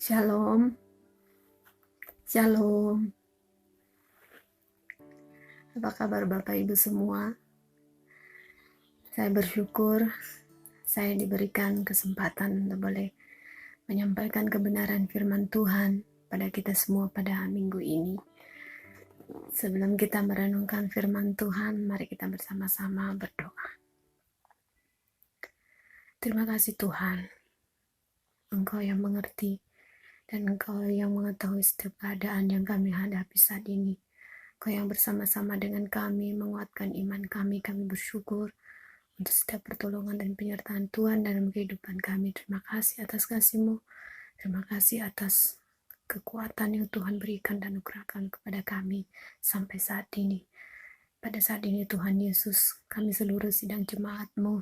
Shalom, Shalom. Apa kabar Bapak Ibu semua? Saya bersyukur saya diberikan kesempatan untuk boleh menyampaikan kebenaran firman Tuhan pada kita semua pada minggu ini. Sebelum kita merenungkan firman Tuhan, mari kita bersama-sama berdoa. Terima kasih Tuhan, Engkau yang mengerti dan Engkau yang mengetahui setiap keadaan yang kami hadapi saat ini. Engkau yang bersama-sama dengan kami, menguatkan iman kami bersyukur untuk setiap pertolongan dan penyertaan Tuhan dalam kehidupan kami. Terima kasih atas kasih-Mu, terima kasih atas kekuatan yang Tuhan berikan dan anugerahkan kepada kami sampai saat ini. Pada saat ini Tuhan Yesus, kami seluruh sidang jemaat-Mu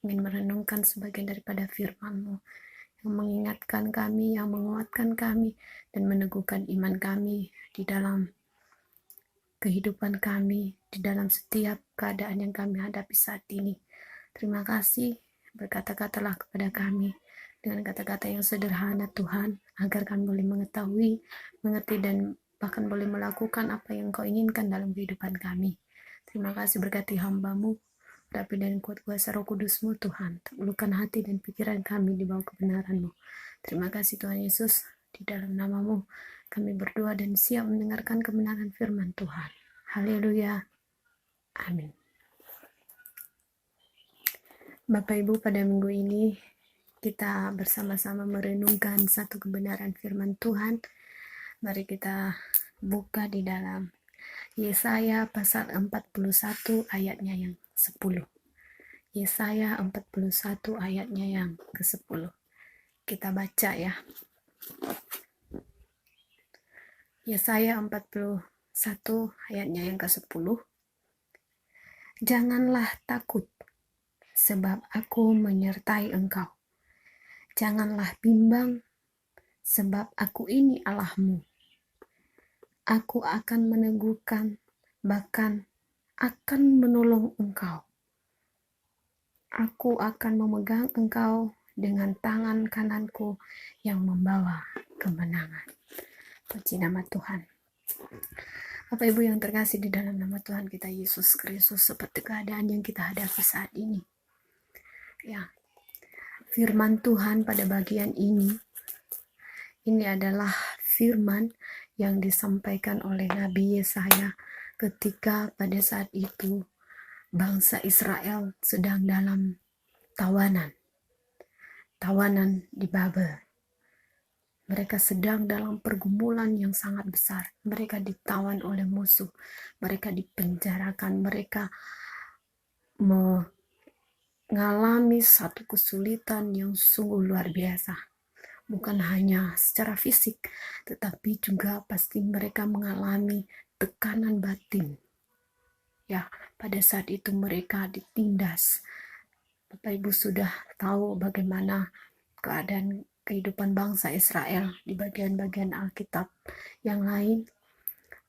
ingin merenungkan sebagian daripada firman-Mu yang mengingatkan kami, yang menguatkan kami, dan meneguhkan iman kami di dalam kehidupan kami, di dalam setiap keadaan yang kami hadapi saat ini. Terima kasih, berkata-katalah kepada kami dengan kata-kata yang sederhana Tuhan, agar kami boleh mengetahui, mengerti, dan bahkan boleh melakukan apa yang Kau inginkan dalam kehidupan kami. Terima kasih, berkati hamba-Mu, rapi dan kuat kuasa Roh Kudus-Mu Tuhan, taklukkan hati dan pikiran kami di bawah kebenaran-Mu. Terima kasih Tuhan Yesus, di dalam nama-Mu kami berdoa dan siap mendengarkan kebenaran firman Tuhan. Haleluya. Amin. Bapak Ibu, pada minggu ini kita bersama-sama merenungkan satu kebenaran firman Tuhan. Mari kita buka di dalam Yesaya pasal 41 ayatnya yang 10. Yesaya 41 ayatnya yang ke-10. Kita baca ya. Yesaya 41 ayatnya yang ke-10. Janganlah takut, sebab aku menyertai engkau. Janganlah bimbang, sebab aku ini Allahmu. Aku akan meneguhkan, bahkan akan menolong engkau. Aku akan memegang engkau dengan tangan kananku yang membawa kemenangan. Puji nama Tuhan. Bapak Ibu yang terkasih di dalam nama Tuhan kita Yesus Kristus, seperti keadaan yang kita hadapi saat ini. Ya, firman Tuhan pada bagian ini adalah firman yang disampaikan oleh Nabi Yesaya ketika pada saat itu bangsa Israel sedang dalam tawanan di Babel. Mereka sedang dalam pergumulan yang sangat besar. Mereka ditawan oleh musuh, mereka dipenjarakan, mereka mengalami satu kesulitan yang sungguh luar biasa. Bukan hanya secara fisik, tetapi juga pasti mereka mengalami tekanan batin. Ya, pada saat itu mereka ditindas. Bapak Ibu sudah tahu bagaimana keadaan kehidupan bangsa Israel di bagian-bagian Alkitab yang lain.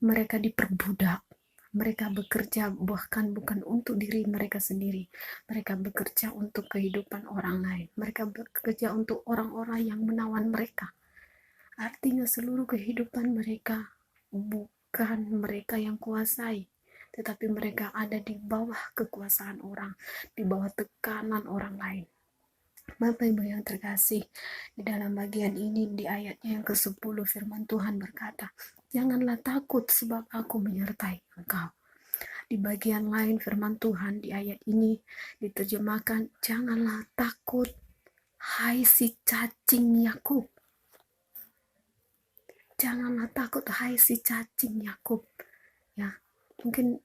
Mereka diperbudak. Mereka bekerja bahkan bukan untuk diri mereka sendiri. Mereka bekerja untuk kehidupan orang lain. Mereka bekerja untuk orang-orang yang menawan mereka. Artinya seluruh kehidupan mereka bukan mereka yang kuasai, tetapi mereka ada di bawah kekuasaan orang, di bawah tekanan orang lain. Bapak Ibu yang terkasih, di dalam bagian ini di ayatnya yang ke-10 firman Tuhan berkata, janganlah takut sebab aku menyertai engkau. Di bagian lain firman Tuhan di ayat ini diterjemahkan, janganlah takut hai si cacing Yakub. Janganlah takut hai si cacing Yakub. Ya, mungkin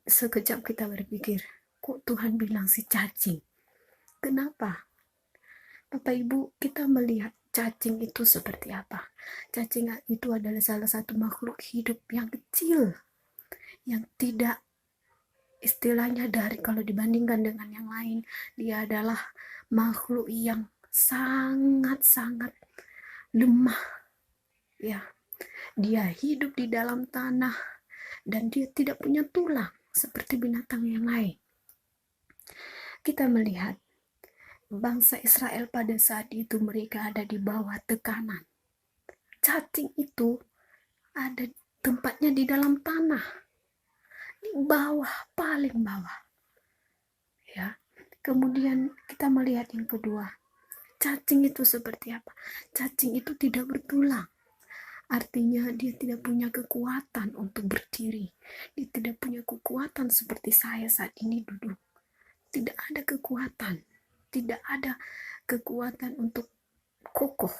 sekejap kita berpikir, kok Tuhan bilang si cacing? Kenapa? Bapak Ibu, kita melihat cacing itu seperti apa? Cacing itu adalah salah satu makhluk hidup yang kecil, yang tidak istilahnya dari kalau dibandingkan dengan yang lain, dia adalah makhluk yang sangat-sangat lemah. Ya, dia hidup di dalam tanah dan dia tidak punya tulang seperti binatang yang lain. Kita melihat bangsa Israel pada saat itu mereka ada di bawah tekanan. cacing itu ada tempatnya di dalam tanah, di bawah, paling bawah. Ya. Kemudian kita melihat yang kedua, cacing itu seperti apa? Cacing itu tidak bertulang. Artinya dia tidak punya kekuatan untuk berdiri. Dia tidak punya kekuatan seperti saya saat ini duduk. Tidak ada kekuatan. Tidak ada kekuatan untuk kokoh.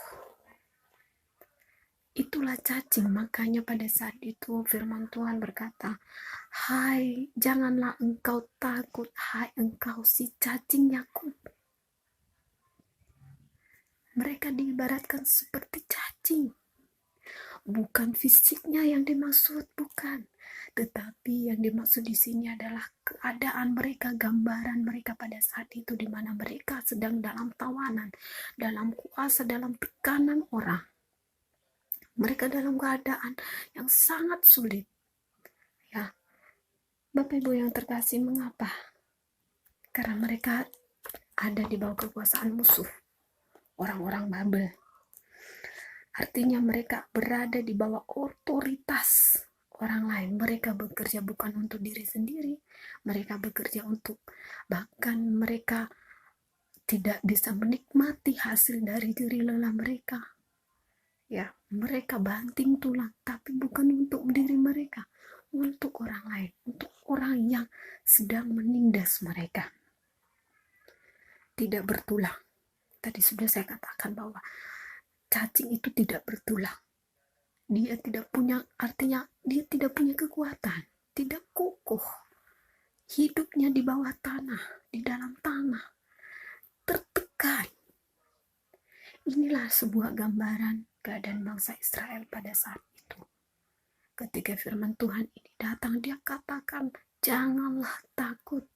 Itulah cacing. Makanya pada saat itu firman Tuhan berkata, hai, janganlah engkau takut, hai engkau si cacing Yakub. Mereka diibaratkan seperti cacing. Bukan fisiknya yang dimaksud, bukan. Tetapi yang dimaksud di sini adalah keadaan mereka, gambaran mereka pada saat itu di mana mereka sedang dalam tawanan, dalam kuasa, dalam tekanan orang. Mereka dalam keadaan yang sangat sulit. Ya, Bapak Ibu yang terkasih, mengapa? Karena mereka ada di bawah kekuasaan musuh, orang-orang Babel. Artinya mereka berada di bawah otoritas orang lain. Mereka bekerja bukan untuk diri sendiri, mereka bekerja untuk, bahkan mereka tidak bisa menikmati hasil dari diri lelah mereka. Ya, mereka banting tulang, tapi bukan untuk diri mereka, untuk orang lain, untuk orang yang sedang menindas mereka. Tidak bertulang. Tadi sudah saya katakan bahwa cacing itu tidak bertulang. Dia tidak punya, artinya dia tidak punya kekuatan, tidak kokoh. Hidupnya di bawah tanah, di dalam tanah, tertekan. Inilah sebuah gambaran keadaan bangsa Israel pada saat itu. Ketika firman Tuhan ini datang, dia katakan, janganlah takut.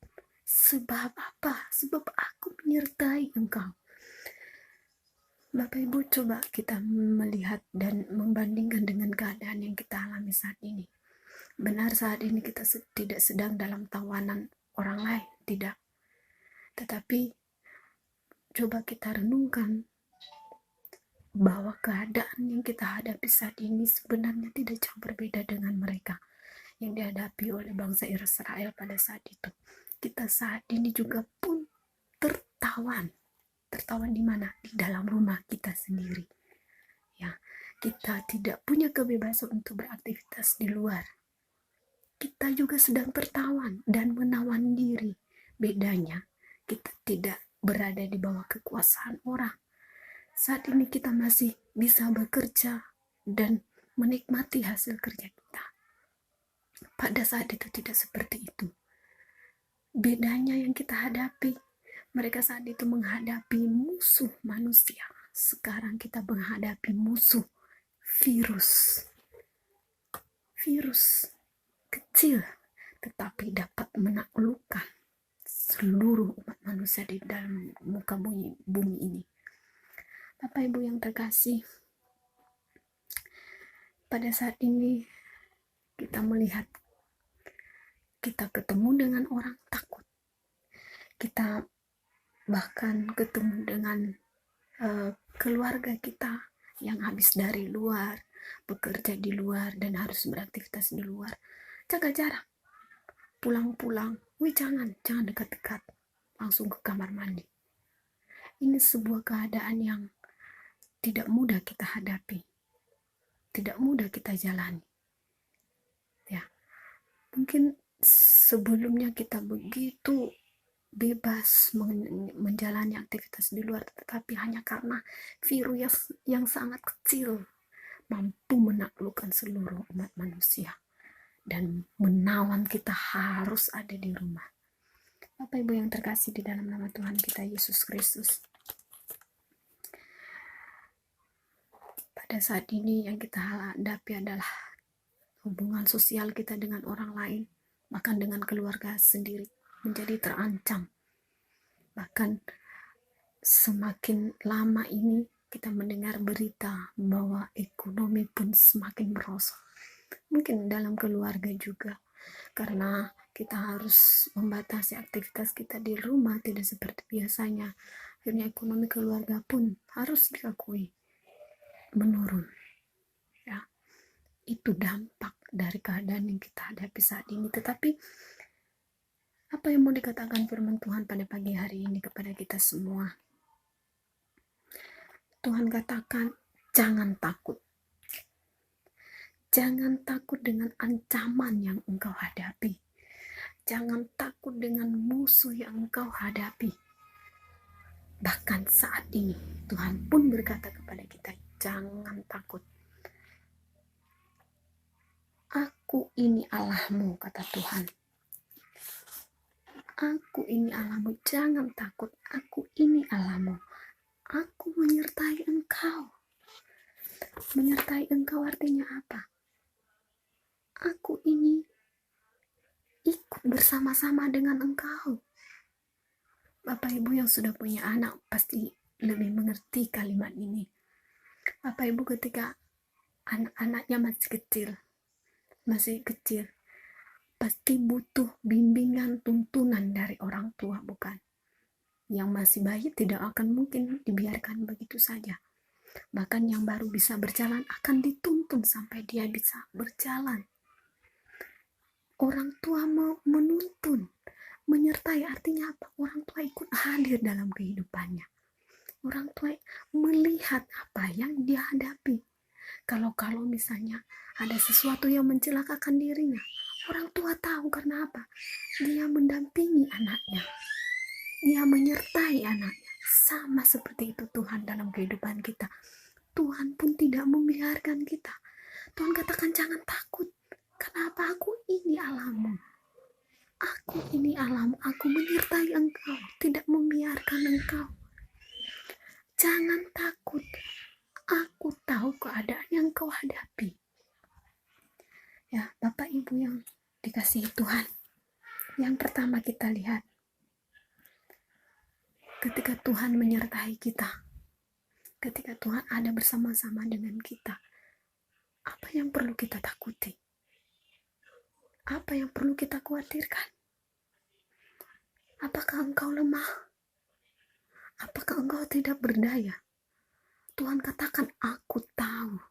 Sebab apa? Sebab aku menyertai engkau. Bapak Ibu, coba kita melihat dan membandingkan dengan keadaan yang kita alami saat ini. Benar saat ini kita tidak sedang dalam tawanan orang lain, tidak. Tetapi coba kita renungkan bahwa keadaan yang kita hadapi saat ini sebenarnya tidak jauh berbeda dengan mereka yang dihadapi oleh bangsa Israel pada saat itu. Kita saat ini juga pun tertawan. Tertawan di mana? Di dalam rumah kita sendiri. Ya, kita tidak punya kebebasan untuk beraktivitas di luar. Kita juga sedang tertawan dan menawan diri. Bedanya, kita tidak berada di bawah kekuasaan orang. Saat ini kita masih bisa bekerja dan menikmati hasil kerja kita. Pada saat itu tidak seperti itu. Bedanya yang kita hadapi, mereka saat itu menghadapi musuh manusia. Sekarang kita menghadapi musuh virus. Virus kecil tetapi dapat menaklukkan seluruh umat manusia di dalam muka bumi ini. Bapak Ibu yang terkasih, pada saat ini kita melihat, kita ketemu dengan orang takut. Kita bahkan ketemu dengan keluarga kita yang habis dari luar, bekerja di luar dan harus beraktivitas di luar. Jaga jarak. Pulang-pulang, jangan dekat-dekat. Langsung ke kamar mandi. Ini sebuah keadaan yang tidak mudah kita hadapi. Tidak mudah kita jalani. Ya. Mungkin sebelumnya kita begitu bebas menjalani aktivitas di luar, tetapi hanya karena virus yang sangat kecil mampu menaklukkan seluruh umat manusia dan menawan kita harus ada di rumah. Bapak Ibu yang terkasih di dalam nama Tuhan kita Yesus Kristus, pada saat ini yang kita hadapi adalah hubungan sosial kita dengan orang lain, bahkan dengan keluarga sendiri menjadi terancam. Bahkan semakin lama ini kita mendengar berita bahwa ekonomi pun semakin merosot. Mungkin dalam keluarga juga, karena kita harus membatasi aktivitas kita di rumah tidak seperti biasanya. Akhirnya ekonomi keluarga pun harus diakui menurun. Itu dampak dari keadaan yang kita hadapi saat ini. Tetapi apa yang mau dikatakan firman Tuhan pada pagi hari ini kepada kita semua? Tuhan katakan, jangan takut. Jangan takut dengan ancaman yang engkau hadapi. Jangan takut dengan musuh yang engkau hadapi. Bahkan saat ini, Tuhan pun berkata kepada kita, jangan takut. Aku ini Allahmu, kata Tuhan. Aku ini Allahmu, jangan takut. Aku ini Allahmu. Aku menyertai engkau. Menyertai engkau artinya apa? Aku ini ikut bersama-sama dengan engkau. Bapak Ibu yang sudah punya anak pasti lebih mengerti kalimat ini. Bapak Ibu ketika anak-anaknya masih kecil, pasti butuh bimbingan, tuntunan dari orang tua, bukan? Yang masih bayi tidak akan mungkin dibiarkan begitu saja. Bahkan yang baru bisa berjalan akan dituntun sampai dia bisa berjalan. Orang tua mau menuntun, menyertai artinya apa? Orang tua ikut hadir dalam kehidupannya. Orang tua melihat apa yang dia hadapi. Kalau misalnya ada sesuatu yang mencelakakan dirinya, orang tua tahu karena apa? Dia mendampingi anaknya. Dia menyertai anaknya. Sama seperti itu Tuhan dalam kehidupan kita. Tuhan pun tidak membiarkan kita. Tuhan katakan jangan takut. Kenapa? Aku ini Allahmu. Aku ini Allahmu. Aku menyertai engkau. Tidak membiarkan engkau. Jangan takut. Aku tahu keadaan yang kau hadapi. Ya, Bapak Ibu yang dikasihi Tuhan. Yang pertama kita lihat. Ketika Tuhan menyertai kita. Ketika Tuhan ada bersama-sama dengan kita. Apa yang perlu kita takuti? Apa yang perlu kita khawatirkan? Apakah engkau lemah? Apakah engkau tidak berdaya? Tuhan katakan, aku tahu.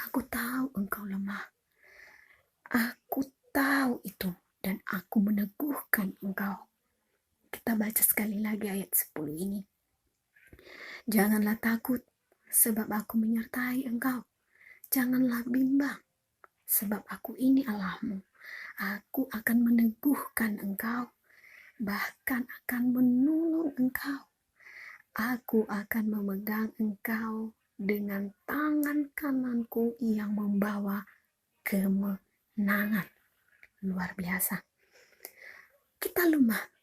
Aku tahu engkau lemah. Aku tahu itu. Dan aku meneguhkan engkau. Kita baca sekali lagi ayat 10 ini. Janganlah takut, sebab aku menyertai engkau. Janganlah bimbang, sebab aku ini Allahmu. Aku akan meneguhkan engkau, bahkan akan menolong engkau. Aku akan memegang engkau dengan tangan kananku yang membawa kemenangan. Luar biasa. Kita lemah.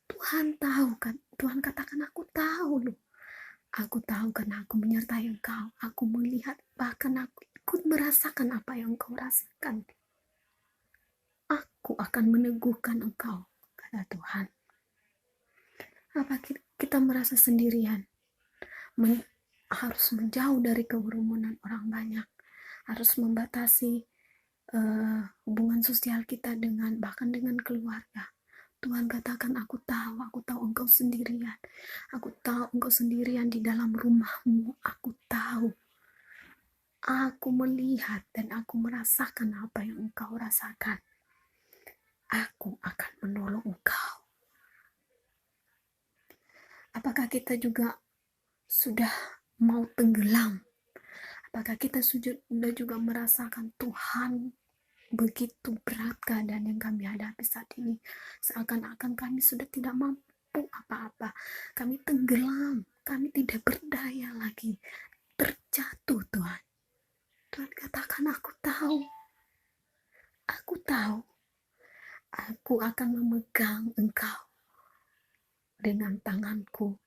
Tuhan tahu kan. Tuhan katakan aku tahu loh. Aku tahu karena aku menyertai engkau. Aku melihat, bahkan aku ikut merasakan apa yang engkau rasakan. Aku akan meneguhkan engkau, kata Tuhan. Apa kita merasa sendirian? Harus menjauh dari kerumunan orang banyak. Harus membatasi hubungan sosial kita bahkan dengan keluarga. Tuhan katakan, aku tahu engkau sendirian. Aku tahu engkau sendirian di dalam rumahmu. Aku tahu. Aku melihat dan aku merasakan apa yang engkau rasakan. Aku akan menolong engkau. Apakah kita juga sudah mau tenggelam? Apakah kita sudah juga merasakan Tuhan begitu berat keadaan yang kami hadapi saat ini, seakan-akan kami sudah tidak mampu apa-apa, kami tenggelam, kami tidak berdaya lagi, terjatuh. Tuhan katakan, aku tahu, aku akan memegang engkau dengan tanganku,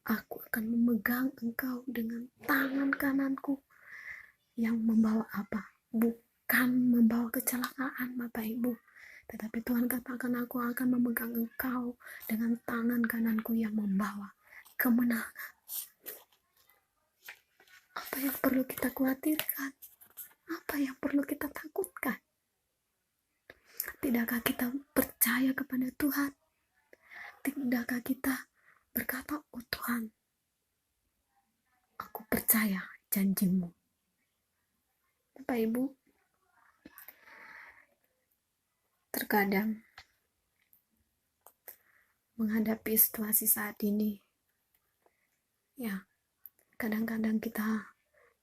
aku akan memegang engkau dengan tangan kananku yang membawa apa? Bukan membawa kecelakaan, Bapak Ibu. Tetapi Tuhan katakan, aku akan memegang engkau dengan tangan kananku yang membawa kemenangan. Apa yang perlu kita khawatirkan? Apa yang perlu kita takutkan? Tidakkah kita percaya kepada Tuhan? Tidakkah kita berkata, oh Tuhan, aku percaya janjimu. Bapak Ibu, terkadang menghadapi situasi saat ini, ya, kadang-kadang kita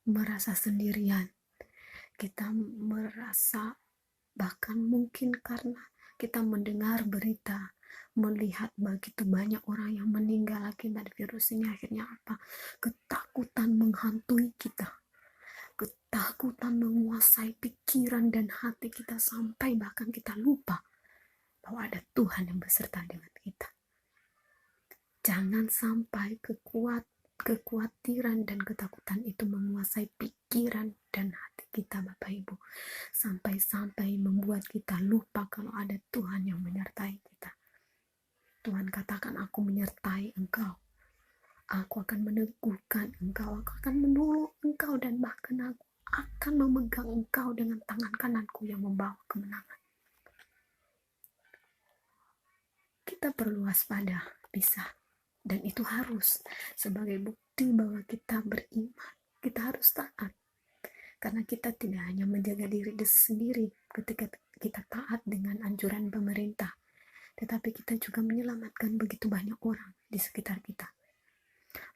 merasa sendirian, kita merasa, bahkan mungkin karena kita mendengar berita, melihat begitu banyak orang yang meninggal akibat virus ini, akhirnya apa? Ketakutan menghantui kita, ketakutan menguasai pikiran dan hati kita, sampai bahkan kita lupa bahwa ada Tuhan yang beserta dengan kita. Jangan sampai kekhawatiran dan ketakutan itu menguasai pikiran dan hati kita, Bapak Ibu, sampai-sampai membuat kita lupa kalau ada Tuhan yang menyertai kita. Tuhan katakan, aku menyertai engkau, aku akan meneguhkan engkau, aku akan menolong engkau, dan bahkan aku akan memegang engkau dengan tangan kananku yang membawa kemenangan. Kita perlu waspada, bisa, dan itu harus sebagai bukti bahwa kita beriman. Kita harus taat, karena kita tidak hanya menjaga diri sendiri ketika kita taat dengan anjuran pemerintah, tetapi kita juga menyelamatkan begitu banyak orang di sekitar kita.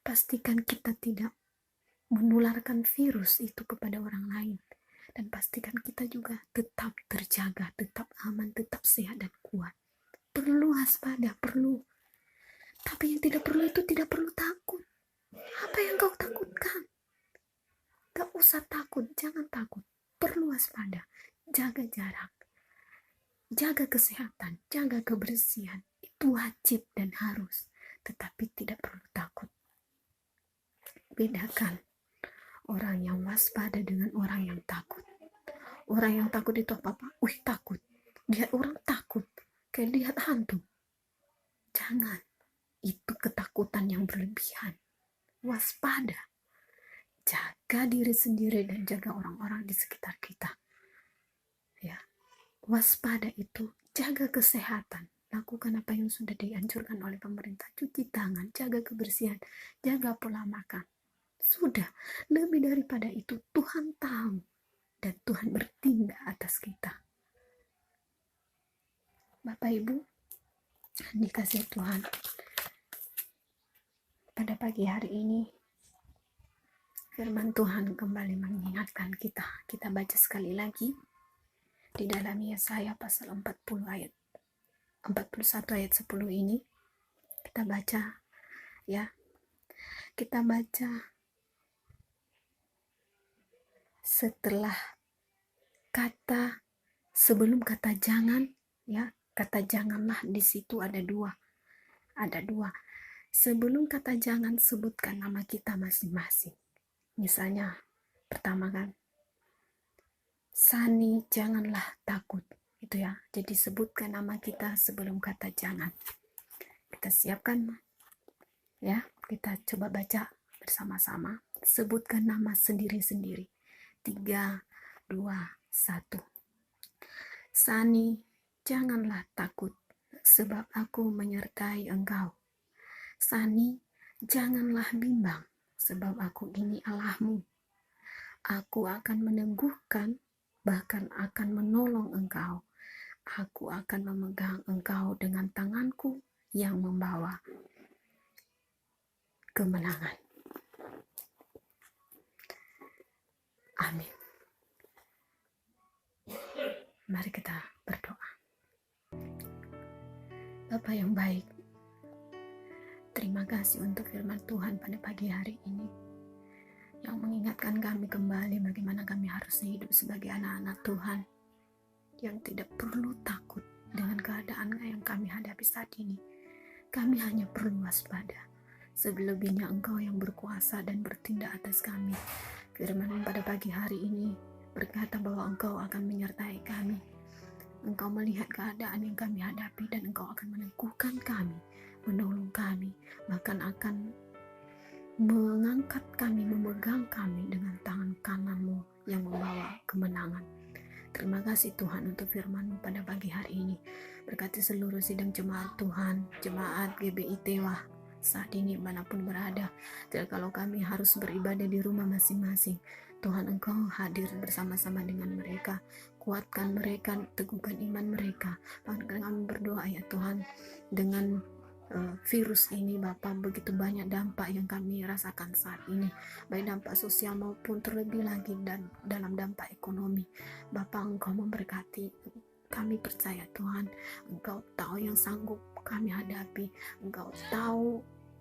Pastikan kita tidak menularkan virus itu kepada orang lain, dan pastikan kita juga tetap terjaga, tetap aman, tetap sehat dan kuat. Perlu waspada, perlu. Tapi yang tidak perlu itu tidak perlu takut. Apa yang kau takutkan? Gak usah takut, jangan takut. Perlu waspada, jaga jarak, jaga kesehatan, jaga kebersihan. Itu wajib dan harus, tetapi tidak perlu takut. Bedakan orang yang waspada dengan orang yang takut. Orang yang takut itu apa-apa? Takut. Lihat orang takut, kayak lihat hantu. Jangan. Itu ketakutan yang berlebihan. Waspada. Jaga diri sendiri dan jaga orang-orang di sekitar kita. Ya. Waspada itu jaga kesehatan. Lakukan apa yang sudah dianjurkan oleh pemerintah. Cuci tangan, jaga kebersihan, jaga pola makan. Sudah, lebih daripada itu Tuhan tahu dan Tuhan bertindak atas kita. Bapak Ibu, dikasih Tuhan, pada pagi hari ini firman Tuhan kembali mengingatkan kita. Kita baca sekali lagi di dalam Yesaya pasal 40 ayat 41 ayat 10 ini. Kita baca, ya. Kita baca setelah kata, sebelum kata jangan, ya, kata janganlah di situ ada dua. Sebelum kata jangan, sebutkan nama kita masing-masing. Misalnya, pertama kan, Sani, janganlah takut. Itu ya, jadi sebutkan nama kita sebelum kata jangan. Kita siapkan, ya, kita coba baca bersama-sama. Sebutkan nama sendiri-sendiri. 3, 2, 1. Sani, janganlah takut, sebab aku menyertai engkau. Sani, janganlah bimbang, sebab aku ini Allahmu. Aku akan meneguhkan, bahkan akan menolong engkau. Aku akan memegang engkau dengan tanganku yang membawa kemenangan. Amin. Mari kita berdoa. Bapa yang baik, terima kasih untuk firman Tuhan pada pagi hari ini, yang mengingatkan kami kembali bagaimana kami harus hidup sebagai anak-anak Tuhan, yang tidak perlu takut dengan keadaan yang kami hadapi saat ini. Kami hanya perlu waspada. Selebihnya Engkau yang berkuasa dan bertindak atas kami. Firman pada pagi hari ini berkata bahwa Engkau akan menyertai kami. Engkau melihat keadaan yang kami hadapi dan Engkau akan meneguhkan kami, menolong kami, bahkan akan mengangkat kami, memegang kami dengan tangan kanan-Mu yang membawa kemenangan. Terima kasih Tuhan untuk firman-Mu pada pagi hari ini. Berkati seluruh sidang jemaat Tuhan, jemaat GBI Tewa saat ini manapun berada. Dan kalau kami harus beribadah di rumah masing-masing, Tuhan, Engkau hadir bersama-sama dengan mereka, kuatkan mereka, teguhkan iman mereka. Bahkan kami berdoa ya Tuhan, dengan virus ini Bapa, begitu banyak dampak yang kami rasakan saat ini, baik dampak sosial maupun terlebih lagi dan dalam dampak ekonomi. Bapa, Engkau memberkati. Kami percaya Tuhan, Engkau tahu yang sanggup kami hadapi, Engkau tahu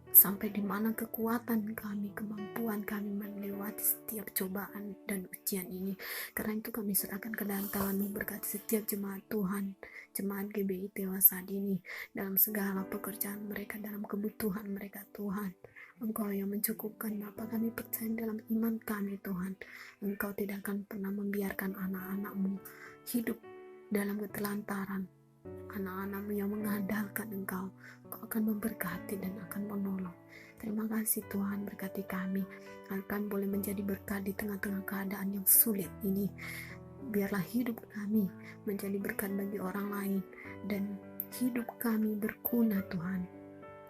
sampai di mana kekuatan kami, kemampuan kami melewati setiap cobaan dan ujian ini. Karena itu kami serahkan ke dalam tangan-Mu, berkati setiap jemaat Tuhan, jemaat GBI Tewa saat ini, dalam segala pekerjaan mereka, dalam kebutuhan mereka Tuhan. Engkau yang mencukupkan Bapa, kami percaya dalam iman kami Tuhan, Engkau tidak akan pernah membiarkan anak-anak-Mu hidup dalam ketelantaran. Anak-anak-Mu yang mengandalkan Engkau akan memberkati dan akan menolong. Terima kasih Tuhan, berkati kami agar kami boleh menjadi berkat di tengah-tengah keadaan yang sulit ini. Biarlah hidup kami menjadi berkat bagi orang lain dan hidup kami berguna Tuhan.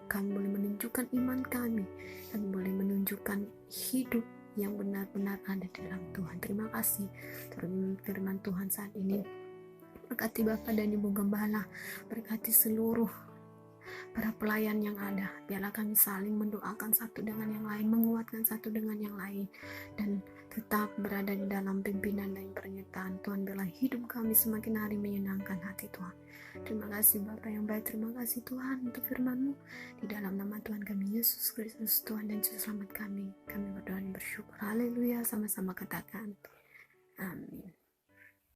Kami boleh menunjukkan iman kami dan boleh menunjukkan hidup yang benar-benar ada di dalam Tuhan. Terima kasih firman Tuhan saat ini. Berkati Bapak dan Ibu Gembala, berkati seluruh para pelayan yang ada. Biarlah kami saling mendoakan satu dengan yang lain, menguatkan satu dengan yang lain, dan tetap berada di dalam pimpinan dan penyertaan Tuhan. Biarlah hidup kami semakin hari menyenangkan hati Tuhan. Terima kasih Bapa yang baik, terima kasih Tuhan untuk firman-Mu. Di dalam nama Tuhan kami Yesus Kristus, Tuhan dan Juru Selamat kami berdoa dan bersyukur. Haleluya, sama-sama katakan.